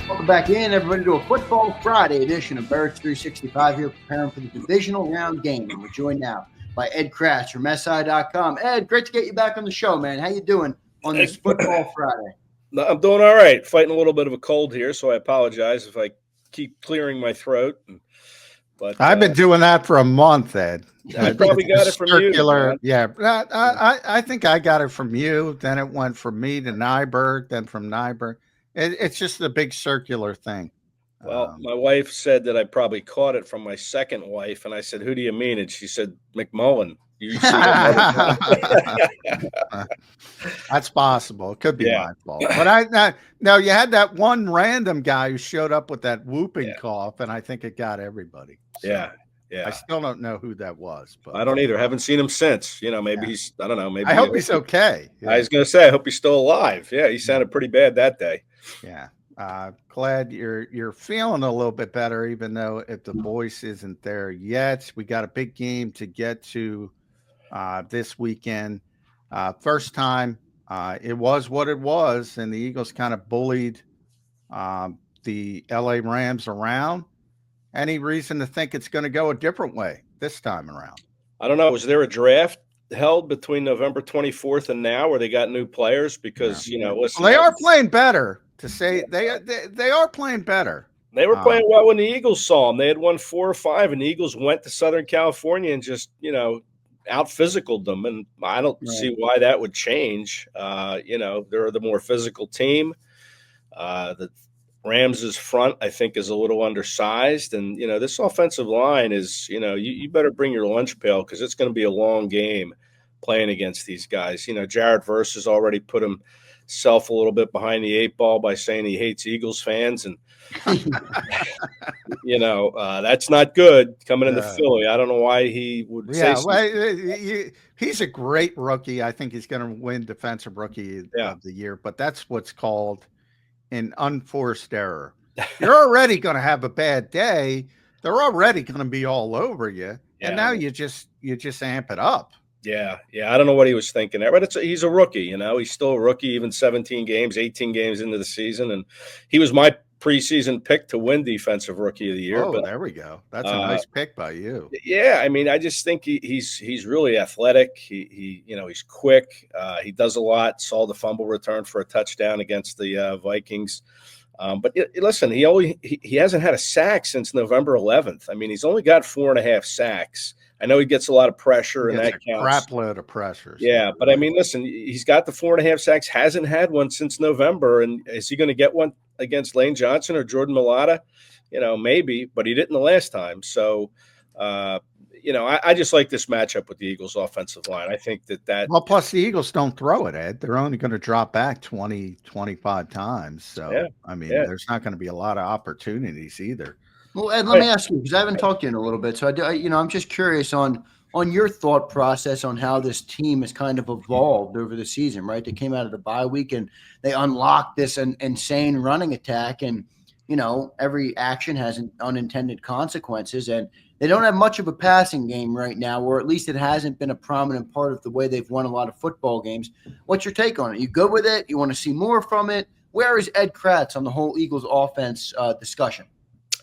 Welcome back in, everybody, to a Football Friday edition of Birds 365 here, preparing for the divisional round game. And we're joined now by Ed Kracz from SI.com. Ed, great to get you back on the show, man. How you doing on this Football Friday? I'm doing all right. Fighting a little bit of a cold here, so I apologize if I keep clearing my throat. But I've been doing that for a month, Ed. I probably got it from circular, you. Yeah, I think I got it from you. Then it went from me to Nyberg, then from Nyberg. It's just a big circular thing. Well, my wife said that I probably caught it from my second wife, and I said, "Who do you mean?" And she said, "McMullen." You see That's possible. It could be my fault. But now you had that one random guy who showed up with that whooping cough, and I think it got everybody. So yeah. I still don't know who that was. But I don't either. Haven't seen him since. Maybe he's, I don't know. Maybe I hope he's okay. Yeah. I was going to say, I hope he's still alive. Yeah, he sounded pretty bad that day. Yeah. Glad you're feeling a little bit better, even though if the voice isn't there yet. We got a big game to get to this weekend. First time, it was what it was, and the Eagles kind of bullied the LA Rams around. Any reason to think it's going to go a different way this time around? I don't know. Was there a draft held between November 24th and now where they got new players? Because, listen, they are playing better. To say they are playing better. They were playing well when the Eagles saw them. They had won 4 or 5, and the Eagles went to Southern California and just, out-physicaled them. And I don't see why that would change. They're the more physical team. The Rams' front, I think, is a little undersized. And, this offensive line is, you better bring your lunch pail because it's going to be a long game playing against these guys. Jared Verse has already put himself a little bit behind the 8 ball by saying he hates Eagles fans. And, that's not good coming into Philly. I don't know why he would say something. He's a great rookie. I think he's going to win Defensive Rookie of the Year. But that's what's called an unforced error. You're already going to have a bad day. They're already going to be all over you. And now you just amp it up. Yeah. I don't know what he was thinking there, but he's a rookie, He's still a rookie, even 17 games, 18 games into the season. And he was my preseason pick to win Defensive Rookie of the Year. Oh, there we go. That's a nice pick by you. Yeah, I just think he's really athletic. He's quick. He does a lot. Saw the fumble return for a touchdown against the Vikings. But listen, he hasn't had a sack since November 11th. He's only got 4.5 sacks. I know he gets a lot of pressure, and that counts. Crap load of pressure. Yeah, but listen, he's got the 4.5 sacks. Hasn't had one since November, and is he going to get one against Lane Johnson or Jordan Mailata? Maybe, but he didn't the last time. So, I just like this matchup with the Eagles' offensive line. I think that. Well, plus the Eagles don't throw it, Ed. They're only going to drop back 20, 25 times. So, there's not going to be a lot of opportunities either. Well, Ed, let me ask you, because I haven't talked to you in a little bit. So, I'm just curious on your thought process on how this team has kind of evolved over the season, right? They came out of the bye week and they unlocked this insane running attack. And, every action has unintended consequences. And they don't have much of a passing game right now, or at least it hasn't been a prominent part of the way they've won a lot of football games. What's your take on it? You good with it? You want to see more from it? Where is Ed Kracz on the whole Eagles offense discussion?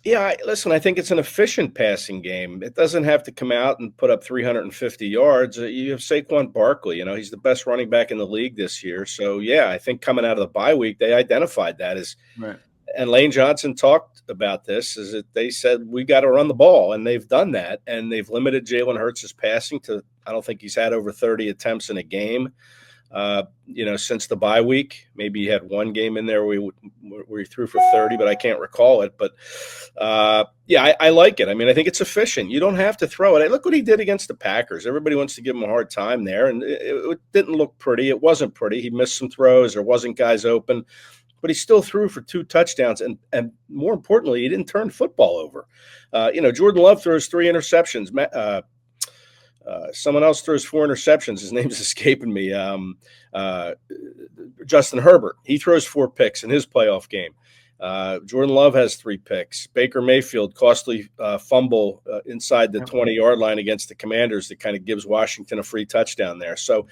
Yeah, listen, I think it's an efficient passing game. It doesn't have to come out and put up 350 yards. You have Saquon Barkley. He's the best running back in the league this year. So, I think coming out of the bye week, they identified that as right. And Lane Johnson talked about this, is that they said, we got to run the ball, and they've done that. And they've limited Jalen Hurts' passing to, I don't think he's had over 30 attempts in a game. Since the bye week. Maybe he had one game in there where he threw for 30, but I can't recall it. But, I like it. I think it's efficient. You don't have to throw it. Look what he did against the Packers. Everybody wants to give him a hard time there, and it didn't look pretty. It wasn't pretty. He missed some throws. There wasn't guys open. But he still threw for 2 touchdowns, and more importantly, he didn't turn football over. Jordan Love throws 3 interceptions. Someone else throws 4 interceptions. His name's escaping me. Justin Herbert. He throws 4 picks in his playoff game. Jordan Love has 3 picks. Baker Mayfield, costly fumble inside the 20-yard line against the Commanders that kind of gives Washington a free touchdown there. So,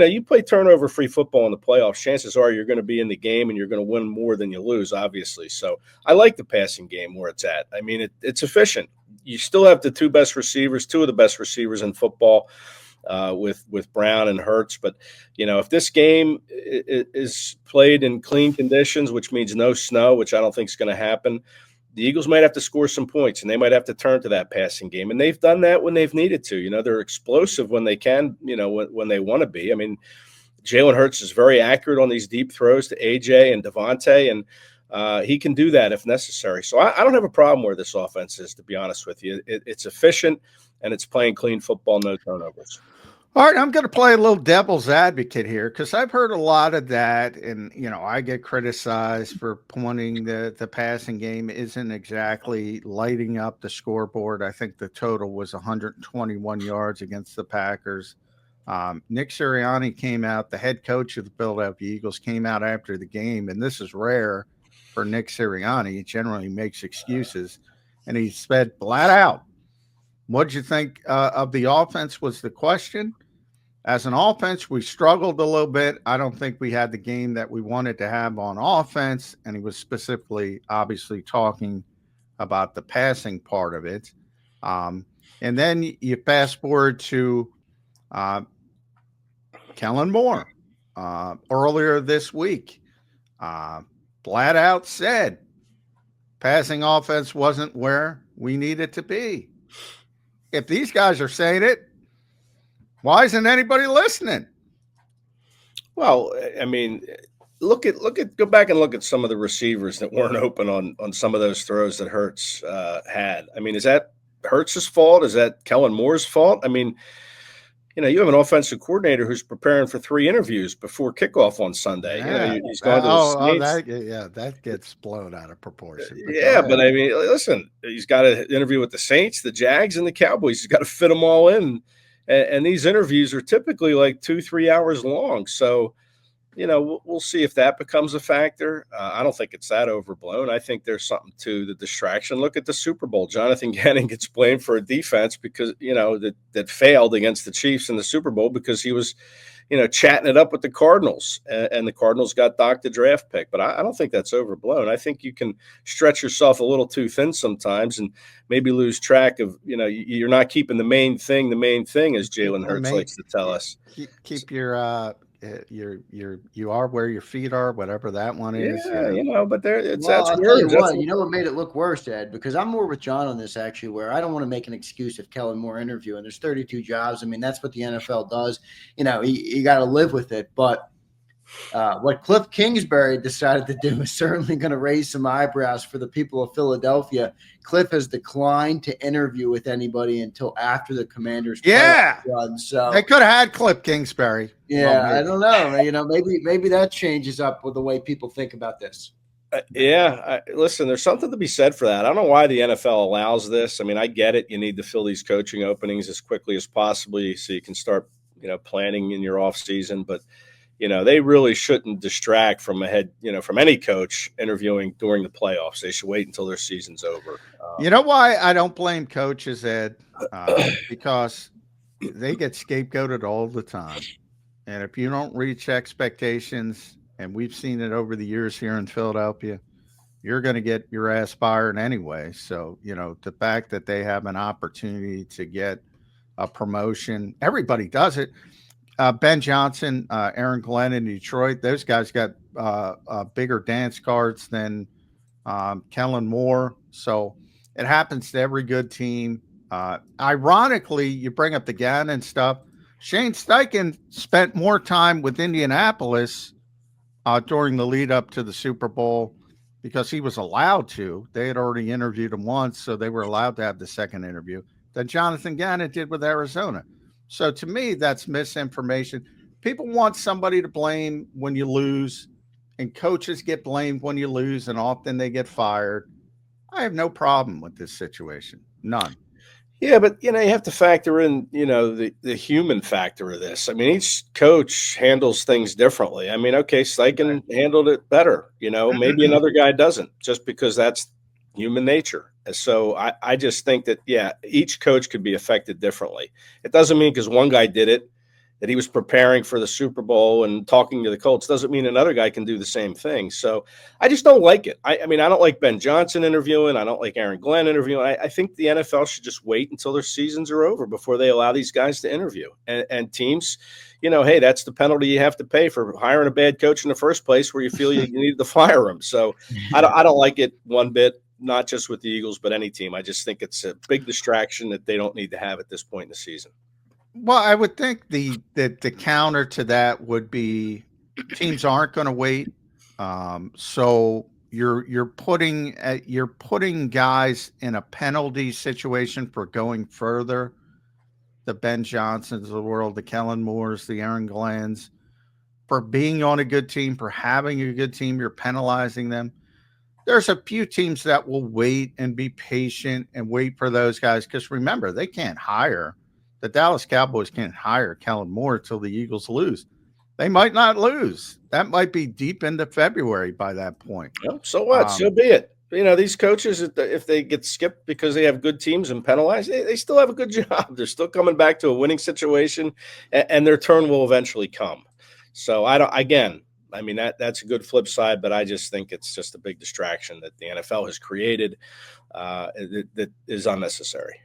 you play turnover-free football in the playoffs, chances are you're going to be in the game and you're going to win more than you lose, obviously. So I like the passing game where it's at. I mean, it's efficient. You still have the two of the best receivers in football with Brown and Hurts. But, if this game is played in clean conditions, which means no snow, which I don't think is going to happen, the Eagles might have to score some points, and they might have to turn to that passing game. And they've done that when they've needed to. They're explosive when they can, when they want to be. I mean, Jalen Hurts is very accurate on these deep throws to AJ and Devontae, and he can do that if necessary. So I don't have a problem where this offense is, to be honest with you. It's efficient, and it's playing clean football, no turnovers. All right, I'm going to play a little devil's advocate here because I've heard a lot of that, and I get criticized for pointing the passing game isn't exactly lighting up the scoreboard. I think the total was 121 yards against the Packers. Nick Sirianni came out, the head coach of the Philadelphia Eagles, came out after the game, and this is rare for Nick Sirianni. He generally makes excuses, and he said flat out, "What did you think of the offense?" was the question. As an offense, we struggled a little bit. I don't think we had the game that we wanted to have on offense. And he was specifically, obviously, talking about the passing part of it. And then you fast forward to Kellen Moore earlier this week. Flat out said passing offense wasn't where we needed to be. If these guys are saying it, why isn't anybody listening? Well, I mean, go back and look at some of the receivers that weren't open on some of those throws that Hurts had. I mean, is that Hurts' fault? Is that Kellen Moore's fault? I mean, you have an offensive coordinator who's preparing for 3 interviews before kickoff on Sunday. Yeah. He's gone to the Saints. That gets blown out of proportion. But I mean, listen, he's got an interview with the Saints, the Jags, and the Cowboys. He's got to fit them all in. And these interviews are typically like 2-3 hours long. So, we'll see if that becomes a factor. I don't think it's that overblown. I think there's something to the distraction. Look at the Super Bowl. Jonathan Gannon gets blamed for a defense because, that failed against the Chiefs in the Super Bowl because he was, chatting it up with the Cardinals, and the Cardinals got docked the draft pick. But I don't think that's overblown. I think you can stretch yourself a little too thin sometimes and maybe lose track of, you're not keeping the main thing, as Jalen Hurts likes to tell us. Keep your you are where your feet are, whatever that one is. Yeah, but that's I'll weird. tell you what, what made it look worse, Ed, because I'm more with John on this actually, where I don't want to make an excuse if Kellen Moore interview, and there's 32 jobs. I mean, that's what the NFL does. You got to live with it. But what Cliff Kingsbury decided to do is certainly going to raise some eyebrows for the people of Philadelphia. Cliff has declined to interview with anybody until after the Commanders' run. So they could have had Cliff Kingsbury. Yeah, I don't know. Maybe that changes up with the way people think about this. Listen, there's something to be said for that. I don't know why the NFL allows this. I mean, I get it. You need to fill these coaching openings as quickly as possible so you can start, planning in your off season. But they really shouldn't distract from from any coach interviewing during the playoffs. They should wait until their season's over. You know why I don't blame coaches, Ed? Because they get scapegoated all the time. And if you don't reach expectations, and we've seen it over the years here in Philadelphia, you're going to get your ass fired anyway. So, the fact that they have an opportunity to get a promotion, everybody does it. Ben Johnson, Aaron Glenn in Detroit, those guys got bigger dance cards than Kellen Moore. So it happens to every good team. Ironically, you bring up the Gannon stuff. Shane Steichen spent more time with Indianapolis during the lead up to the Super Bowl because he was allowed to. They had already interviewed him once, so they were allowed to have the second interview than Jonathan Gannon did with Arizona. So to me, that's misinformation. People want somebody to blame when you lose, and coaches get blamed when you lose, and often they get fired. I have no problem with this situation. None. Yeah, but, you have to factor in, the human factor of this. I mean, each coach handles things differently. I mean, okay, Steichen handled it better. Maybe another guy doesn't, just because that's human nature. So I just think that, each coach could be affected differently. It doesn't mean because one guy did it that he was preparing for the Super Bowl and talking to the Colts doesn't mean another guy can do the same thing. So I just don't like it. I mean, I don't like Ben Johnson interviewing. I don't like Aaron Glenn interviewing. I think the NFL should just wait until their seasons are over before they allow these guys to interview. And teams, hey, that's the penalty you have to pay for hiring a bad coach in the first place where you feel you need to fire him. So I don't like it one bit, not just with the Eagles, but any team. I just think it's a big distraction that they don't need to have at this point in the season. Well, I would think the counter to that would be teams aren't going to wait. So you're putting guys in a penalty situation for going further. The Ben Johnsons of the world, the Kellen Moores, the Aaron Glenns, for being on a good team, for having a good team, you're penalizing them. There's a few teams that will wait and be patient and wait for those guys. Because remember, they can't hire. The Dallas Cowboys can't hire Kellen Moore until the Eagles lose. They might not lose. That might be deep into February by that point. Well, so what? So be it. These coaches, if they get skipped because they have good teams and penalized, they still have a good job. They're still coming back to a winning situation, and their turn will eventually come. So that's a good flip side, but I just think it's just a big distraction that the NFL has created that is unnecessary.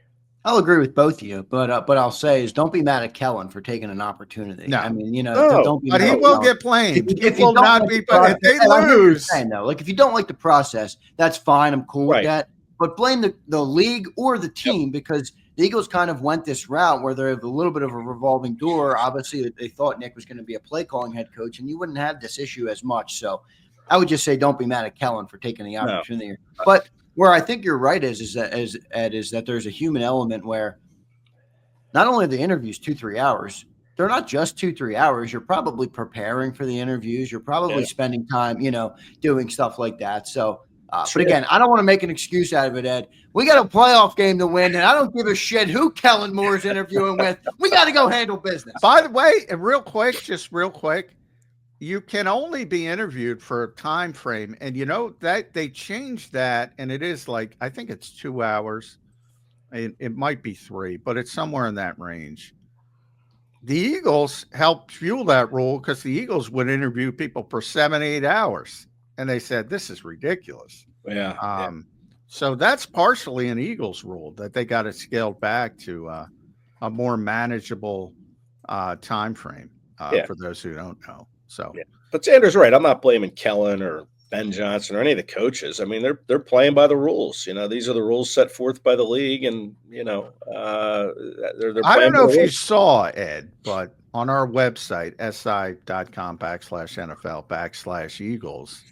I'll agree with both of you, but I'll say is don't be mad at Kellen for taking an opportunity. No. I mean, don't be. But he will get blamed. If he will not be. If they lose, like if you don't like the process, that's fine. I'm cool with that. But blame the league or the team because the Eagles kind of went this route where they're a little bit of a revolving door. Obviously, they thought Nick was going to be a play calling head coach, and you wouldn't have this issue as much. So, I would just say don't be mad at Kellen for taking the opportunity. No. But where I think you're right is that there's a human element where not only are the interviews 2-3 hours, they're not just 2-3 hours. You're probably preparing for the interviews. You're probably spending time, doing stuff like that. So, but again, I don't want to make an excuse out of it, Ed. We got a playoff game to win, and I don't give a shit who Kellen Moore's interviewing with. We got to go handle business. By the way, just real quick, you can only be interviewed for a time frame, and that they changed that, and it is I think it's 2 hours. It might be 3, but it's somewhere in that range. The Eagles helped fuel that rule because the Eagles would interview people for 7-8 hours, and they said this is ridiculous. Yeah. So that's partially an Eagles rule that they got it scaled back to a more manageable time frame for those who don't know. So, but Zander's right. I'm not blaming Kellen or Ben Johnson or any of the coaches. I mean, they're playing by the rules. These are the rules set forth by the league, and they're I don't know if you saw, Ed, but on our website si.com/NFL/Eagles,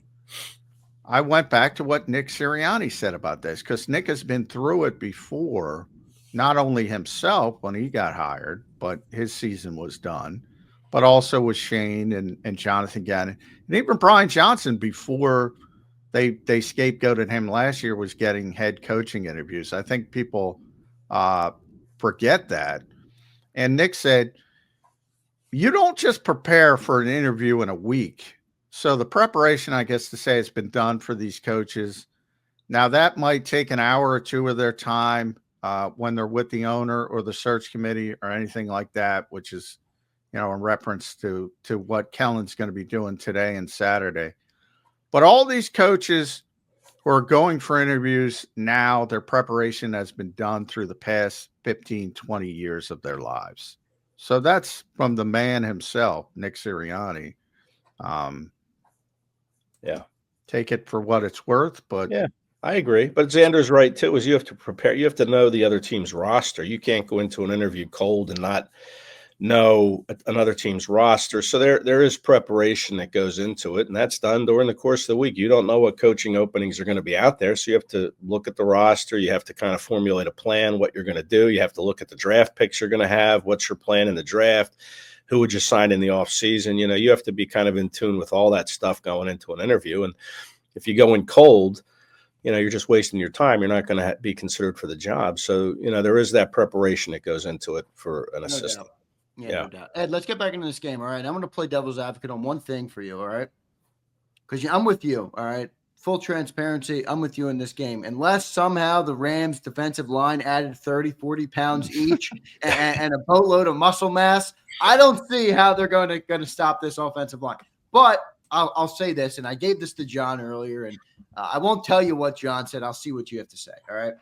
I went back to what Nick Sirianni said about this because Nick has been through it before, not only himself when he got hired, but his season was done. But also with Shane and Jonathan Gannon. And even Brian Johnson, before they scapegoated him last year, was getting head coaching interviews. I think people forget that. And Nick said, you don't just prepare for an interview in a week. So the preparation, I guess to say, has been done for these coaches. Now, that might take an hour or two of their time when they're with the owner or the search committee or anything like that, which is in reference to what Kellen's going to be doing today and Saturday. But all these coaches who are going for interviews now, their preparation has been done through the past 15, 20 years of their lives. So that's from the man himself, Nick Sirianni. Take it for what it's worth, but I agree. But Zander's right too, is you have to prepare. You have to know the other team's roster. You can't go into an interview cold and not know another team's roster. So there is preparation that goes into it, and that's done during the course of the week. You don't know what coaching openings are going to be out there, so you have to look at the roster. You have to kind of formulate a plan, what you're going to do. You have to look at the draft picks you're going to have. What's your plan in the draft? Who would you sign in the offseason? You have to be kind of in tune with all that stuff going into an interview. And if you go in cold, you're just wasting your time. You're not going to be considered for the job. So, there is that preparation that goes into it for an assistant. Yeah, no doubt. Ed, let's get back into this game, all right? I'm going to play devil's advocate on one thing for you, all right? Because I'm with you, all right? full transparency, I'm with you in this game. Unless somehow the Rams defensive line added 30, 40 pounds each and a boatload of muscle mass, I don't see how they're going to stop this offensive line. But I'll say this, and I gave this to John earlier, and I won't tell you what John said. I'll see what you have to say, all right?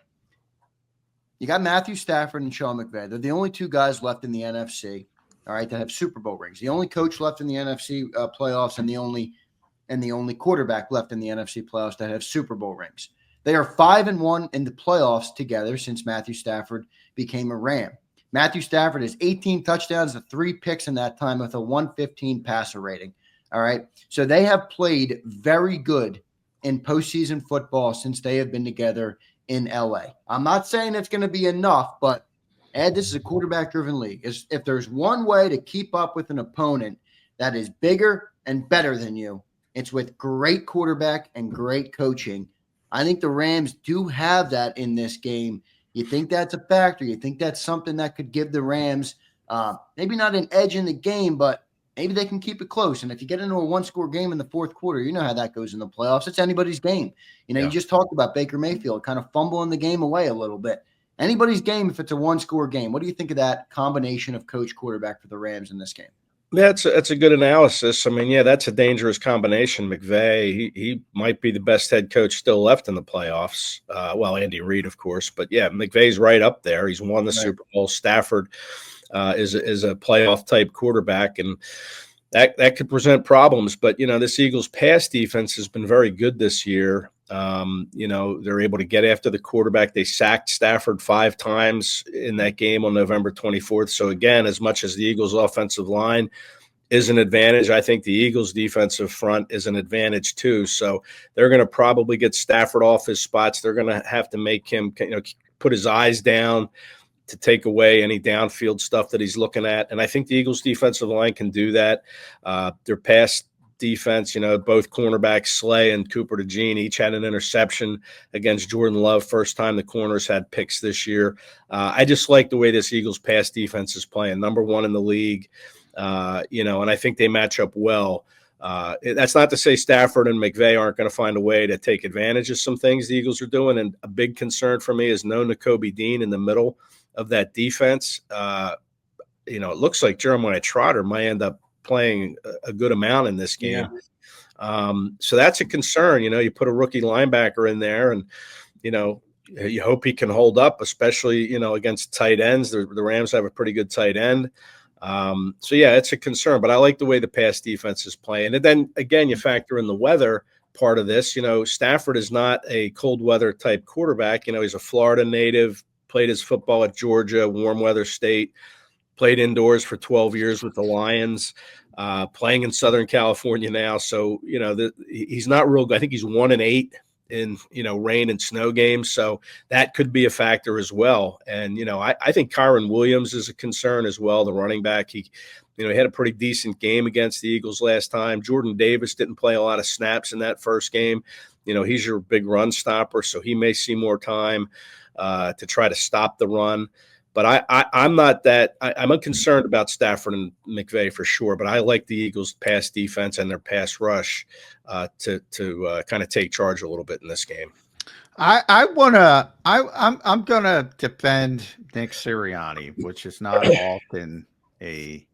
You got Matthew Stafford and Sean McVay. They're the only two guys left in the NFC, all right, that have Super Bowl rings. The only coach left in the NFC playoffs and the only quarterback left in the NFC playoffs that have Super Bowl rings. They are 5-1 in the playoffs together since Matthew Stafford became a Ram. Matthew Stafford has 18 touchdowns and 3 picks in that time with a 115 passer rating. All right. So they have played very good in postseason football since they have been together in LA. I'm not saying it's going to be enough, but Ed, this is a quarterback-driven league. If there's one way to keep up with an opponent that is bigger and better than you, it's with great quarterback and great coaching. I think the Rams do have that in this game. You think that's a factor? You think that's something that could give the Rams maybe not an edge in the game, but maybe they can keep it close. And if you get into a one-score game in the fourth quarter, you know how that goes in the playoffs. It's anybody's game. You just talked about Baker Mayfield kind of fumbling the game away a little bit. Anybody's game if it's a one-score game. What do you think of that combination of coach quarterback for the Rams in this game? Yeah, that's a good analysis. I mean, yeah, that's a dangerous combination. McVay, he might be the best head coach still left in the playoffs. Well, Andy Reid, of course, but yeah, McVay's right up there. He's won the Super Bowl. Stafford is a playoff type quarterback, and that could present problems. But this Eagles pass defense has been very good this year. They're able to get after the quarterback. They sacked Stafford 5 times in that game on November 24th. So again, as much as the Eagles offensive line is an advantage, I think the Eagles defensive front is an advantage too. So they're going to probably get Stafford off his spots. They're going to have to make him, put his eyes down to take away any downfield stuff that he's looking at. And I think the Eagles defensive line can do that. Their pass defense, both cornerbacks, Slay and Cooper DeJean, each had an interception against Jordan Love. First time the corners had picks this year. I just like the way this Eagles pass defense is playing. Number 1 in the league, and I think they match up well. That's not to say Stafford and McVay aren't going to find a way to take advantage of some things the Eagles are doing. And a big concern for me is no Nakobe Dean in the middle of that defense. It looks like Jeremiah Trotter might end up playing a good amount in this game. Yeah. So that's a concern. You put a rookie linebacker in there and, you hope he can hold up, especially, against tight ends. The Rams have a pretty good tight end. So yeah, it's a concern, but I like the way the pass defense is playing. And then again, you factor in the weather part of this. Stafford is not a cold weather type quarterback. He's a Florida native, played his football at Georgia, warm weather state. Played indoors for 12 years with the Lions, playing in Southern California now. So, he's not real good. I think he's 1-8 in, rain and snow games. So that could be a factor as well. And, I think Kyron Williams is a concern as well, the running back. He had a pretty decent game against the Eagles last time. Jordan Davis didn't play a lot of snaps in that first game. He's your big run stopper, so he may see more time to try to stop the run. But I'm not that – I'm unconcerned about Stafford and McVay for sure, but I like the Eagles' pass defense and their pass rush to kind of take charge a little bit in this game. I'm gonna defend Nick Sirianni, which is not often a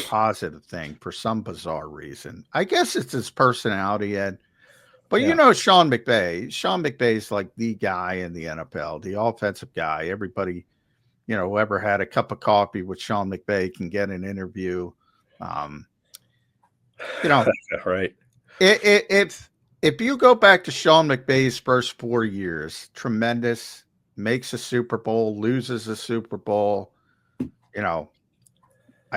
positive thing for some bizarre reason. I guess it's his personality, Ed. But Sean McVay. Sean McVay's like the guy in the NFL, the offensive guy. Everybody – whoever had a cup of coffee with Sean McVay can get an interview. Right. If you go back to Sean McVay's first 4 years, tremendous, makes a Super Bowl, loses a Super Bowl. I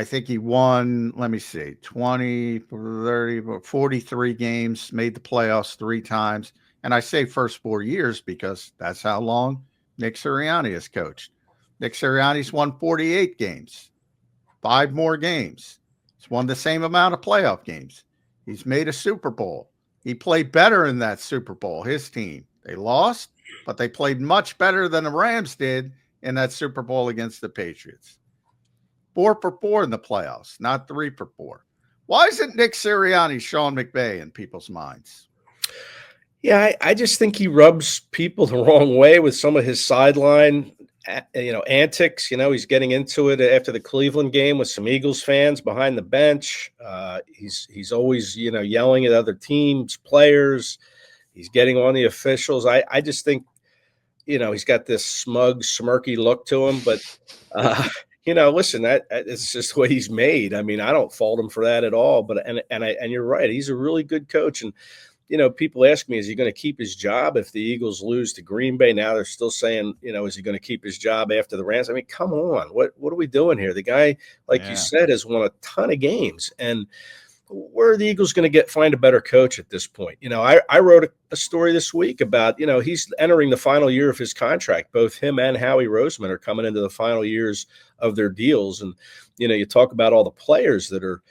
think he won, 20, 30, 43 games, made the playoffs 3 times. And I say first 4 years because that's how long Nick Sirianni has coached. Nick Sirianni's won 48 games, 5 more games. He's won the same amount of playoff games. He's made a Super Bowl. He played better in that Super Bowl, his team. They lost, but they played much better than the Rams did in that Super Bowl against the Patriots. 4 for 4 in the playoffs, not 3 for 4. Why isn't Nick Sirianni Sean McVay in people's minds? Yeah, I just think he rubs people the wrong way with some of his sideline, antics. He's getting into it after the Cleveland game with some Eagles fans behind the bench. He's always yelling at other teams, players. He's getting on the officials. I just think he's got this smug, smirky look to him. But listen, that it's just what he's made. I mean, I don't fault him for that at all. But and you're right. He's a really good coach. And people ask me, is he going to keep his job if the Eagles lose to Green Bay? Now they're still saying, is he going to keep his job after the Rams? I mean, come on, what are we doing here? The guy, like you said, has won a ton of games, and where are the Eagles going to find a better coach at this point? I wrote a story this week about, he's entering the final year of his contract. Both him and Howie Roseman are coming into the final years of their deals. And, you talk about all the players that are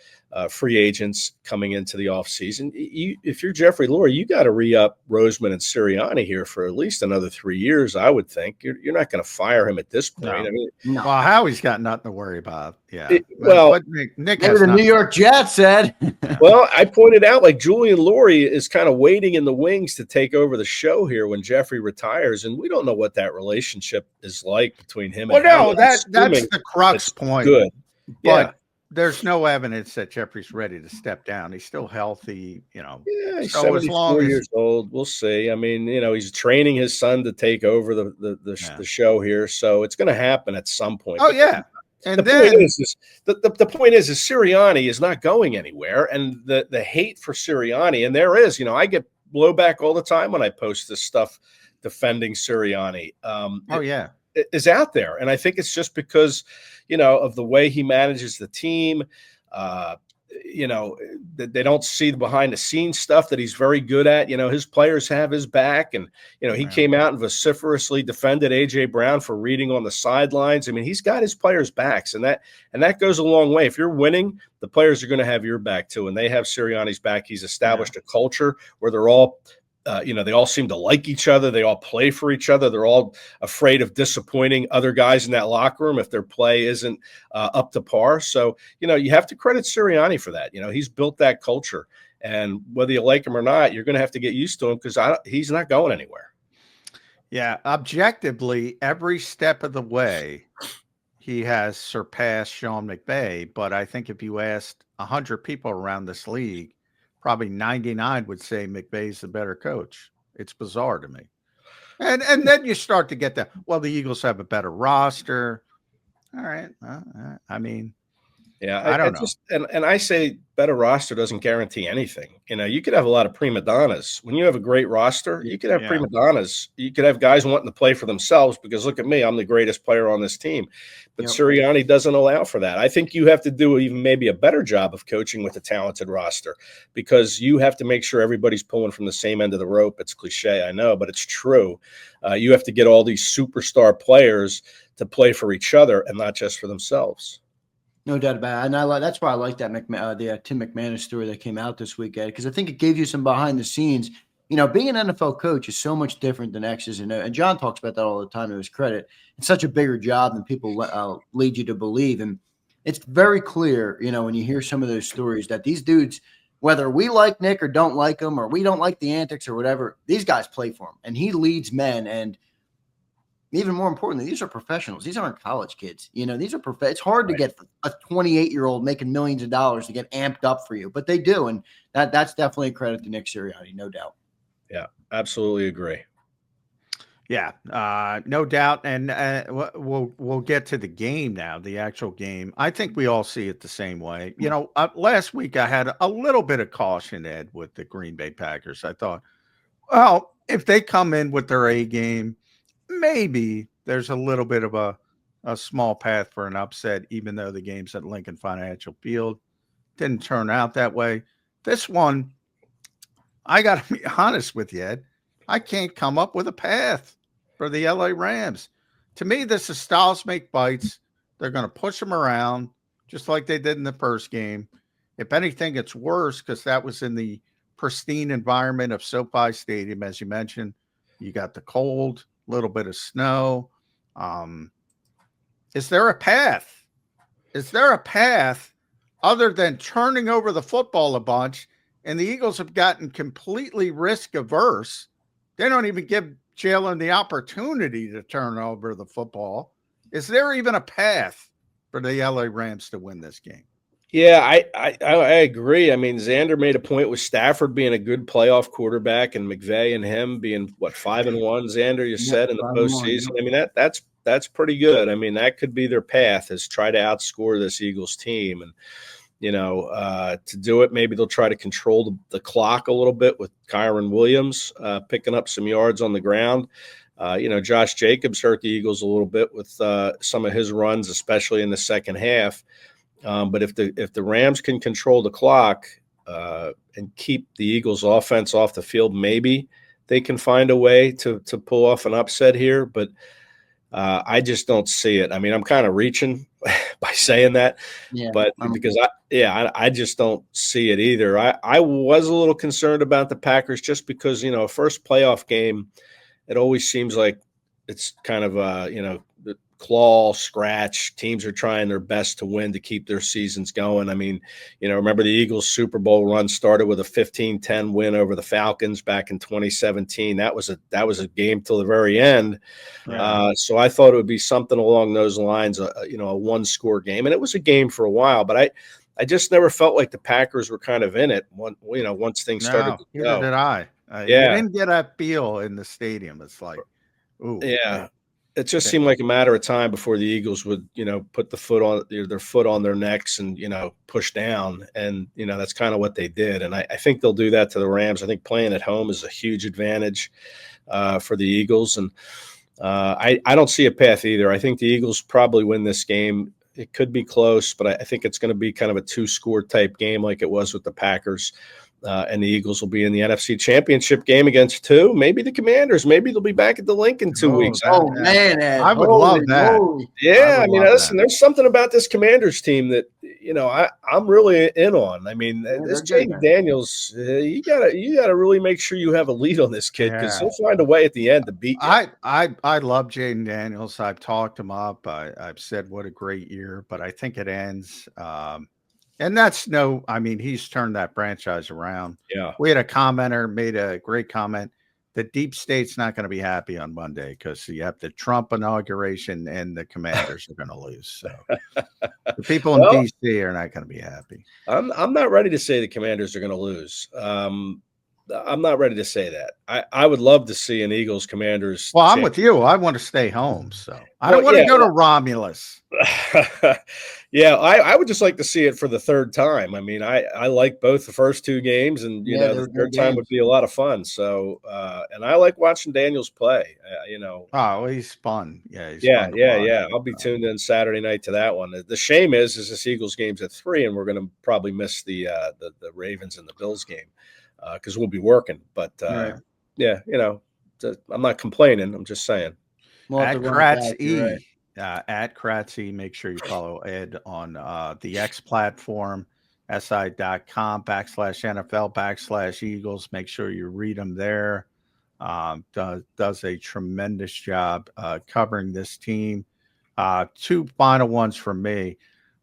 free agents coming into the offseason. If you're Jeffrey Lurie, you got to re-up Roseman and Sirianni here for at least another 3 years, I would think. You're not going to fire him at this point. No. I mean, no. Well, Howie's got nothing to worry about. Yeah. But Nick has the New York Jets said. Well, I pointed out, like, Julian Lurie is kind of waiting in the wings to take over the show here when Jeffrey retires, and we don't know what that relationship is like between him and Howie. That's the crux point. Good. But there's no evidence that Jeffrey's ready to step down. He's still healthy, Yeah, he's so 74 years old. We'll see. I mean, he's training his son to take over the show here, so it's going to happen at some point. Oh, yeah. And the point is Sirianni is not going anywhere, and the hate for Sirianni, and there is, I get blowback all the time when I post this stuff defending Sirianni. Is out there, and I think it's just because of the way he manages the team. They don't see the behind the scenes stuff that he's very good at. His players have his back, and he came out and vociferously defended AJ Brown for reading on the sidelines. I mean, he's got his players' backs, and that goes a long way. If you're winning, the players are going to have your back too, and they have Sirianni's back. He's established a culture where they're all they all seem to like each other. They all play for each other. They're all afraid of disappointing other guys in that locker room if their play isn't up to par. So, you have to credit Sirianni for that. He's built that culture. And whether you like him or not, you're going to have to get used to him because he's not going anywhere. Yeah. Objectively, every step of the way, he has surpassed Sean McVay. But I think if you asked 100 people around this league, probably 99 would say McVay's the better coach. It's bizarre to me. And then you start to get that. Well, the Eagles have a better roster. All right. I mean, yeah, I don't know. And I say better roster doesn't guarantee anything. You could have a lot of prima donnas. When you have a great roster, you could have prima donnas. You could have guys wanting to play for themselves because look at me, I'm the greatest player on this team. But Sirianni doesn't allow for that. I think you have to do even maybe a better job of coaching with a talented roster because you have to make sure everybody's pulling from the same end of the rope. It's cliche, I know, but it's true. You have to get all these superstar players to play for each other and not just for themselves. No doubt about it. And that's why I like that the Tim McManus story that came out this weekend, because I think it gave you some behind the scenes. Being an NFL coach is so much different than X's and O's. And John talks about that all the time to his credit. It's such a bigger job than people lead you to believe. And it's very clear, when you hear some of those stories that these dudes, whether we like Nick or don't like him or we don't like the antics or whatever, these guys play for him. And he leads men. And even more importantly, these are professionals. These aren't college kids. These are it's hard to get a 28-year-old making millions of dollars to get amped up for you, but they do. And that's definitely a credit to Nick Sirianni, no doubt. Yeah, absolutely agree. Yeah, no doubt. And we'll get to the game now, the actual game. I think we all see it the same way. Last week I had a little bit of caution, Ed, with the Green Bay Packers. I thought, well, if they come in with their A game, maybe there's a little bit of a small path for an upset, even though the game's at Lincoln Financial Field. Didn't turn out that way. This one, I got to be honest with you, Ed, I can't come up with a path for the LA Rams. To me, this is styles make bites. They're going to push them around just like they did in the first game. If anything, it's worse because that was in the pristine environment of SoFi Stadium, as you mentioned. You got the cold, little bit of snow. Is there a path? Is there a path other than turning over the football a bunch and the Eagles have gotten completely risk averse. They don't even give Jalen the opportunity to turn over the football. Is there even a path for the LA Rams to win this game? Yeah, I agree. I mean, Zander made a point with Stafford being a good playoff quarterback and McVay and him being what 5-1. Zander, you said in the postseason. I mean, that's pretty good. I mean, that could be their path is try to outscore this Eagles team, and to do it, maybe they'll try to control the clock a little bit with Kyron Williams picking up some yards on the ground. Josh Jacobs hurt the Eagles a little bit with some of his runs, especially in the second half. But if the Rams can control the clock and keep the Eagles' offense off the field, maybe they can find a way to pull off an upset here. But I just don't see it. I mean, I'm kind of reaching by saying that, but because I just don't see it either. I was a little concerned about the Packers just because first playoff game, it always seems like it's kind of the claw scratch. Teams are trying their best to win to keep their seasons going. I mean, remember the Eagles Super Bowl run started with a 15-10 win over the Falcons back in 2017. That was a game till the very end. Yeah. So I thought it would be something along those lines, a one-score game, and it was a game for a while. But I just never felt like the Packers were kind of in it. Once things started to go. Neither did I. You didn't get a feel in the stadium. It's like, ooh, yeah. It just seemed like a matter of time before the Eagles would, put their foot on their necks and, push down. And, that's kind of what they did. And I think they'll do that to the Rams. I think playing at home is a huge advantage for the Eagles. And I don't see a path either. I think the Eagles probably win this game. It could be close, but I think it's going to be kind of a 2-score type game like it was with the Packers. And the Eagles will be in the NFC Championship game against maybe the Commanders. Maybe they'll be back at the Link in 2 weeks. Oh, man. I would love that. Yeah, I mean, listen, there's something about this Commanders team that, I'm really in on. I mean, this Jaden Daniels, you gotta really make sure you have a lead on this kid because he'll find a way at the end to beat you. I love Jaden Daniels. I've talked him up. I've said what a great year, but I think it ends and that's he's turned that franchise around. Yeah. We had a commenter made a great comment. The deep state's not going to be happy on Monday because you have the Trump inauguration and the Commanders are going to lose. So the people in DC are not going to be happy. I'm not ready to say the Commanders are going to lose. I'm not ready to say that. I would love to see an Eagles Commanders. Well, I'm with you. I want to stay home, so I don't want to go to Romulus. Yeah, I would just like to see it for the third time. I mean, I like both the first two games, and the third time would be a lot of fun. So, and I like watching Daniels play. Oh, he's fun. Yeah, yeah. I'll be tuned in Saturday night to that one. The shame is this Eagles game's at 3, and we're going to probably miss the Ravens and the Bills game. Because we'll be working, but I'm not complaining. I'm just saying. At Kracz at Kracz, make sure you follow Ed on the X platform, si.com/NFL/Eagles. Make sure you read him there. Does a tremendous job covering this team. 2 final ones from me.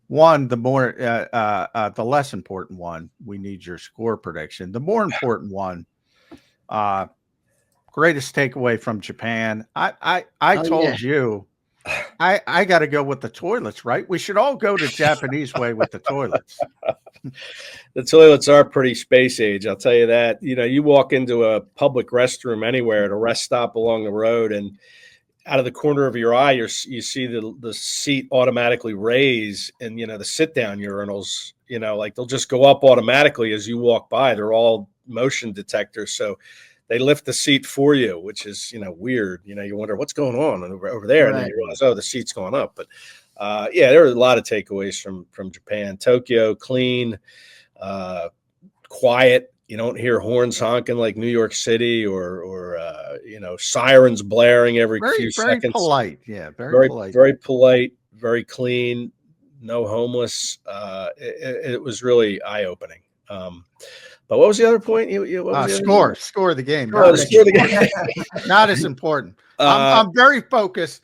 One, the less important one, we need your score prediction. The more important one, greatest takeaway from Japan. I told you, I got to go with the toilets, right? We should all go to Japanese way with the toilets. The toilets are pretty space age, I'll tell you that. You walk into a public restroom anywhere at a rest stop along the road, and out of the corner of your eye, you see the seat automatically raise, and the sit down urinals, like they'll just go up automatically as you walk by. They're all motion detectors, so they lift the seat for you, which is weird. You wonder what's going on over there, and then you realize, the seat's going up. But there are a lot of takeaways from Japan. Tokyo, clean, quiet. You don't hear horns honking like New York City or sirens blaring every few seconds. Very polite. Yeah, very polite. Very polite, very clean, no homeless. It was really eye-opening. But what was the other point? Score of the game. Not as important. I'm very focused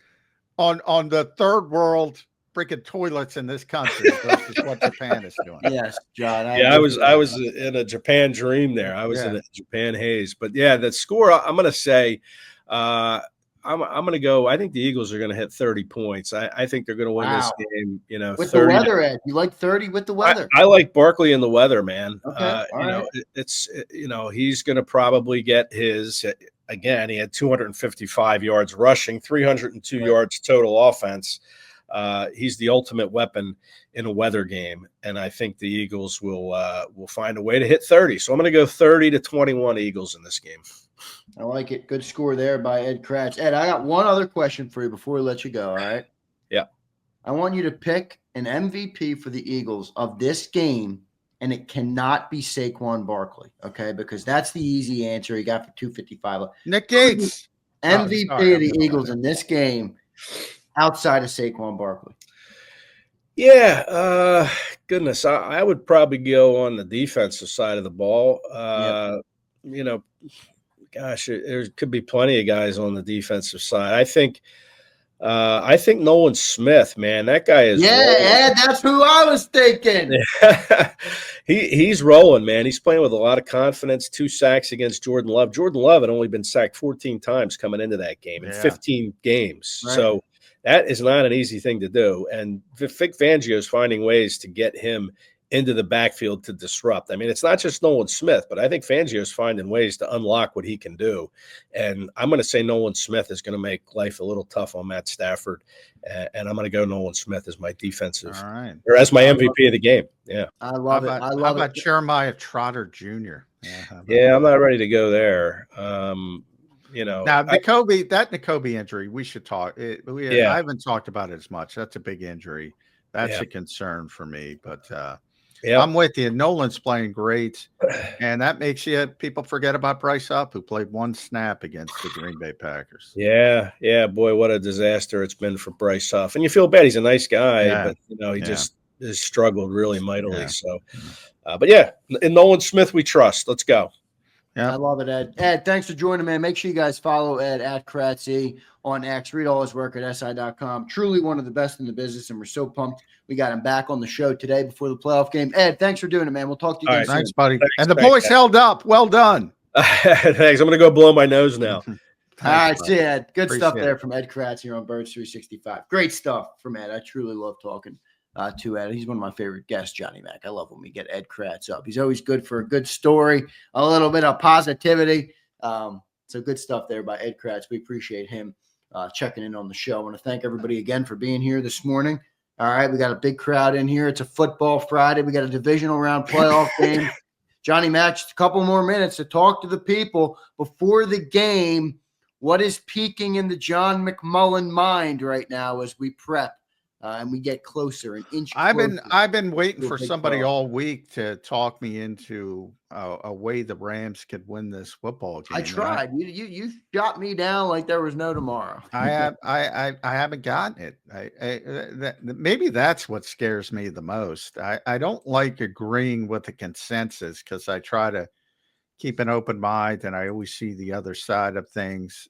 on the third world freaking toilets in this country versus what Japan is doing. Yes, John. Yeah, I was in a Japan dream there. I was in a Japan haze. But yeah, the score I'm going to say, I'm going to go. I think the Eagles are going to hit 30 points. I think they're going to win this game. You know, with 30 the weather, Ed. You like 30 with the weather? I like Barkley in the weather, man. Okay, You know, you know, he's going to probably get his. Again, he had 255 yards rushing, 302 yards total offense. He's the ultimate weapon in a weather game, and I think the Eagles will find a way to hit 30. So I'm going to go 30-21 Eagles in this game. I like it. Good score there by Ed Kracz. Ed, I got one other question for you before we let you go. All right. Yeah. I want you to pick an MVP for the Eagles of this game, and it cannot be Saquon Barkley, okay? Because that's the easy answer. He got for 255. Nick Gates. MVP of the Eagles in this game outside of Saquon Barkley. Yeah, goodness, I would probably go on the defensive side of the ball. You know, gosh, there could be plenty of guys on the defensive side. I think Nolan Smith, man, that guy is rolling. Ed, that's who I was thinking. He's rolling, man. He's playing with a lot of confidence. 2 sacks against Jordan Love. Jordan Love had only been sacked 14 times coming into that game in 15 games. Right. So that is not an easy thing to do. And Vic Fangio is finding ways to get him into the backfield to disrupt. I mean, it's not just Nolan Smith, but I think Fangio is finding ways to unlock what he can do. And I'm going to say Nolan Smith is going to make life a little tough on Matt Stafford. And I'm going to go Nolan Smith as my defensive, or as my MVP of the game. Yeah. I love it. I love how about Jeremiah Trotter Jr.? Yeah, I'm not ready to go there. You know, now Nakobe injury, we should talk. I haven't talked about it as much. That's a big injury. That's a concern for me, but I'm with you. Nolan's playing great, and that makes people forget about Bryce Huff, who played 1 snap against the Green Bay Packers. Yeah, boy, what a disaster it's been for Bryce Huff. And you feel bad. He's a nice guy, but you know he just has struggled really mightily. So, but in Nolan Smith we trust. Let's go. Yeah, I love it, Ed. Ed, thanks for joining, man. Make sure you guys follow Ed at Kratzy on X. Read all his work at SI.com. Truly one of the best in the business, and we're so pumped we got him back on the show today before the playoff game. Ed, thanks for doing it, man. We'll talk to you again soon. Thanks, buddy. Thanks, the boys held up. Well done. Thanks. I'm going to go blow my nose now. All right, see you, Ed. Good stuff there from Ed Kracz here on Birds 365. Great stuff from Ed. I truly love talking to Ed. He's one of my favorite guests, Johnny Mac. I love when we get Ed Kracz up. He's always good for a good story, a little bit of positivity. So good stuff there by Ed Kracz. We appreciate him checking in on the show. I want to thank everybody again for being here this morning. All right, we got a big crowd in here. It's a football Friday. We got a divisional round playoff game. Johnny Mac, just a couple more minutes to talk to the people before the game. What is peaking in the John McMullen mind right now as we prep? And we get closer an inch. I've been waiting for somebody all week to talk me into a way the Rams could win this football game. I tried. You shot me down like there was no tomorrow. I haven't gotten it. Maybe that's what scares me the most. I don't like agreeing with the consensus because I try to keep an open mind and I always see the other side of things.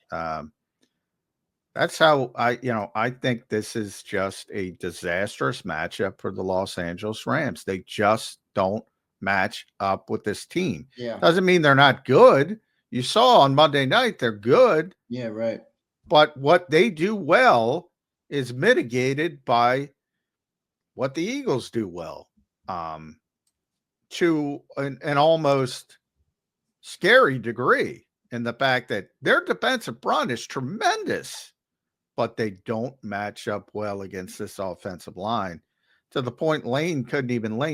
That's how I think this is just a disastrous matchup for the Los Angeles Rams. They just don't match up with this team. Yeah. Doesn't mean they're not good. You saw on Monday night, they're good. Yeah, right. But what they do well is mitigated by what the Eagles do well. To an almost scary degree in the fact that their defensive front is tremendous, but they don't match up well against this offensive line to the point Lane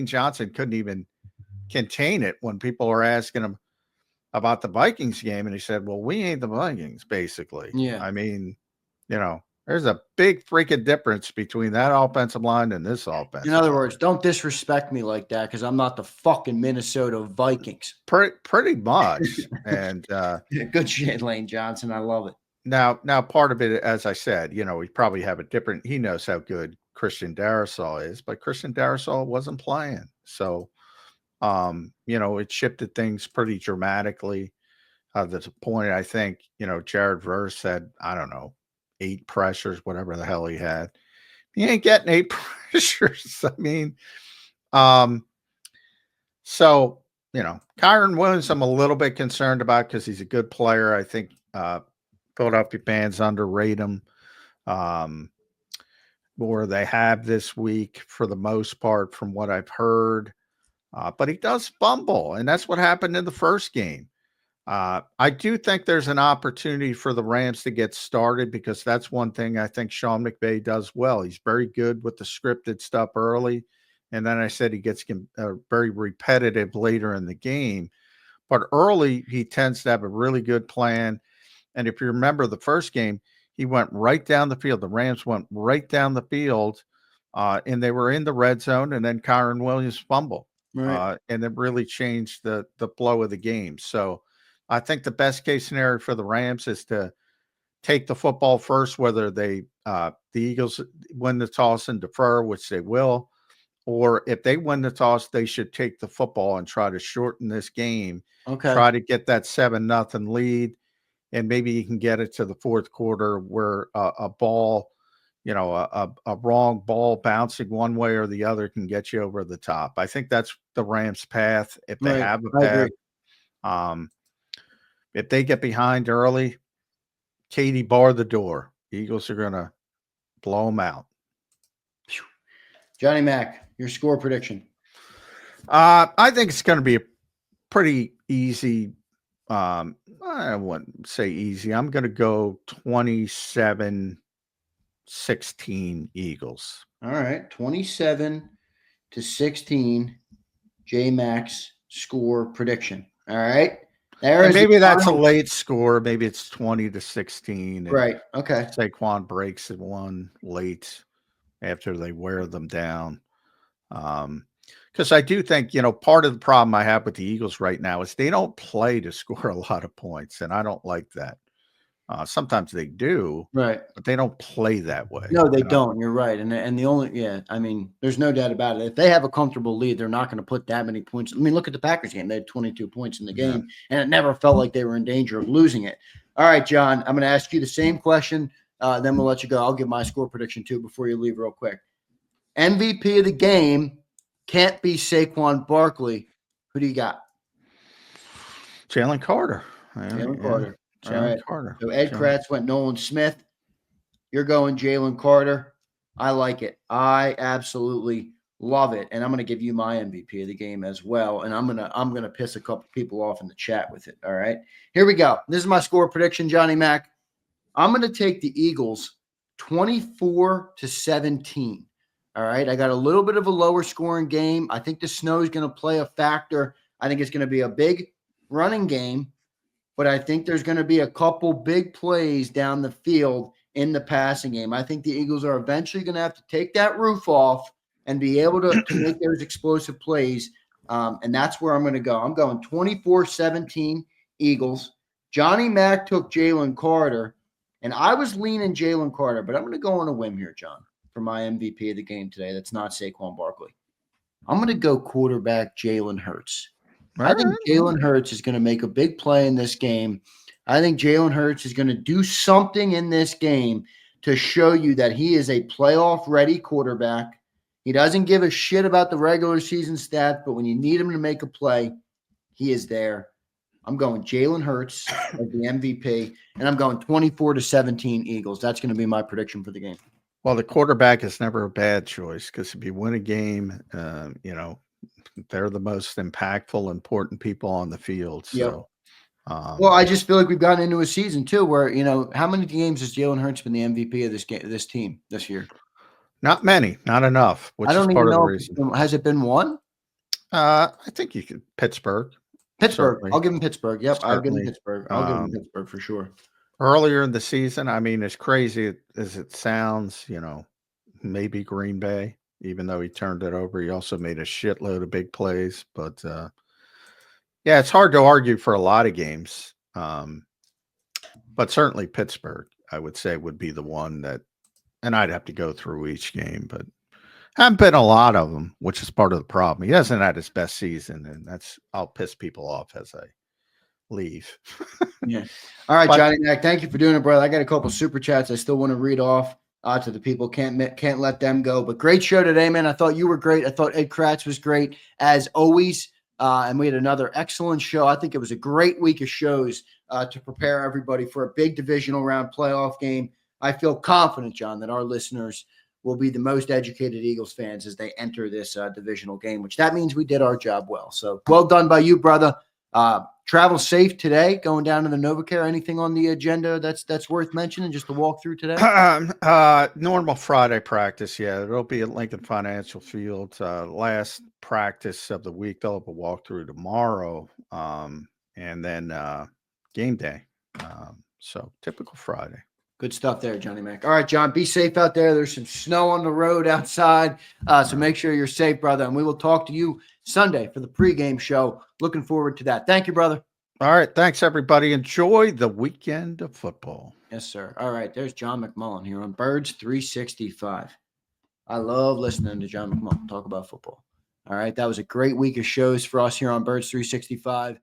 Johnson couldn't even contain it when people are asking him about the Vikings game. And he said, well, we ain't the Vikings, basically. Yeah. I mean, there's a big freaking difference between that offensive line and this offense. In other words, don't disrespect me like that because I'm not the fucking Minnesota Vikings. Pretty much. And good shit, Lane Johnson. I love it. Now part of it, as I said, we probably have he knows how good Christian Darrisaw is, but Christian Darrisaw wasn't playing. So, it shifted things pretty dramatically. The point, I think, Jared Verse had, I don't know, 8 pressures, whatever the hell he had. He ain't getting 8 pressures. I mean, so, Kyron Williams, I'm a little bit concerned about because he's a good player. I think Philadelphia fans underrate him more they have this week for the most part from what I've heard. But he does fumble, and that's what happened in the first game. I do think there's an opportunity for the Rams to get started because that's one thing I think Sean McVay does well. He's very good with the scripted stuff early. And then I said he gets very repetitive later in the game. But early, he tends to have a really good plan. And if you remember the first game, he went right down the field. The Rams went right down the field, and they were in the red zone, and then Kyron Williams fumbled. Right. And it really changed the flow of the game. So I think the best case scenario for the Rams is to take the football first, whether the Eagles win the toss and defer, which they will, or if they win the toss, they should take the football and try to shorten this game. Okay. Try to get that 7-0 lead, and maybe you can get it to the fourth quarter where a ball, a wrong ball bouncing one way or the other can get you over the top. I think that's the Rams' path if they have a path. If they get behind early, Katie, bar the door. Eagles are going to blow them out. Johnny Mac, your score prediction. I think it's going to be a pretty easy. I wouldn't say easy. I'm going to go 27-16 Eagles. All right. 27-16 J Mac's score prediction. All right. Maybe that's a late score. Maybe it's 20-16. Right. Okay. Saquon breaks it one late after they wear them down. Because I do think, part of the problem I have with the Eagles right now is they don't play to score a lot of points, and I don't like that. Sometimes they do, right? But they don't play that way. No, they don't. You're right. And the only, I mean, there's no doubt about it. If they have a comfortable lead, they're not going to put that many points. I mean, look at the Packers game. They had 22 points in the game, and it never felt like they were in danger of losing it. All right, John, I'm going to ask you the same question. Then we'll let you go. I'll give my score prediction too before you leave real quick. MVP of the game can't be Saquon Barkley. Who do you got? Jalen Carter. Jalen Carter. All right. Carter. So Ed Kracz went Nolan Smith. You're going Jalen Carter. I like it. I absolutely love it. And I'm going to give you my MVP of the game as well. And I'm going to piss a couple people off in the chat with it. All right. Here we go. This is my score prediction, Johnny Mac. I'm going to take the Eagles 24-17. All right. I got a little bit of a lower scoring game. I think the snow is going to play a factor. I think it's going to be a big running game, but I think there's going to be a couple big plays down the field in the passing game. I think the Eagles are eventually going to have to take that roof off and be able to make those explosive plays. And that's where I'm going to go. I'm going 24-17 Eagles. Johnny Mac took Jalen Carter, and I was leaning Jalen Carter, but I'm going to go on a whim here, John, for my MVP of the game today. That's not Saquon Barkley. I'm going to go quarterback Jalen Hurts. I think Jalen Hurts is going to make a big play in this game. I think Jalen Hurts is going to do something in this game to show you that he is a playoff-ready quarterback. He doesn't give a shit about the regular season stats, but when you need him to make a play, he is there. I'm going Jalen Hurts as the MVP, and I'm going 24-17 Eagles. That's going to be my prediction for the game. Well, the quarterback is never a bad choice because if you win a game, they're the most impactful, important people on the field. So, well, I just feel like we've gotten into a season too, where how many games has Jalen Hurts been the MVP of this team this year? Not many, not enough. Which I don't is even part of the know. reason. Has it been one? I think you could Pittsburgh. Certainly. I'll give him Pittsburgh. Yep, Certainly. I'll give him Pittsburgh. I'll give him Pittsburgh for sure. Earlier in the season, I mean, as crazy as it sounds, maybe Green Bay. Even though he turned it over, he also made a shitload of big plays. But, it's hard to argue for a lot of games. But certainly Pittsburgh, I would say, would be the one that – and I'd have to go through each game. But haven't been a lot of them, which is part of the problem. He hasn't had his best season, and I'll piss people off as I leave. Yeah. All right, Johnny Mac, thank you for doing it, brother. I got a couple super chats I still want to read off. to the people. Can't let them go. But great show today, man. I thought you were great. I thought Ed Kracz was great as always. And we had another excellent show. I think it was a great week of shows to prepare everybody for a big divisional round playoff game. I feel confident, John, that our listeners will be the most educated Eagles fans as they enter this divisional game, which that means we did our job well. So well done by you, brother. Travel safe today, going down to the NovaCare. Anything on the agenda that's worth mentioning, just to walk through today? Normal Friday practice, yeah. It'll be at Lincoln Financial Field. Last practice of the week. They'll have a walkthrough tomorrow, and then game day. So typical Friday. Good stuff there, Johnny Mac. All right, John, be safe out there. There's some snow on the road outside, so make sure you're safe, brother. And we will talk to you Sunday for the pregame show. Looking forward to that. Thank you, brother. All right, thanks, everybody. Enjoy the weekend of football. Yes, sir. All right, there's John McMullen here on Birds 365. I love listening to John McMullen talk about football. All right, that was a great week of shows for us here on Birds 365.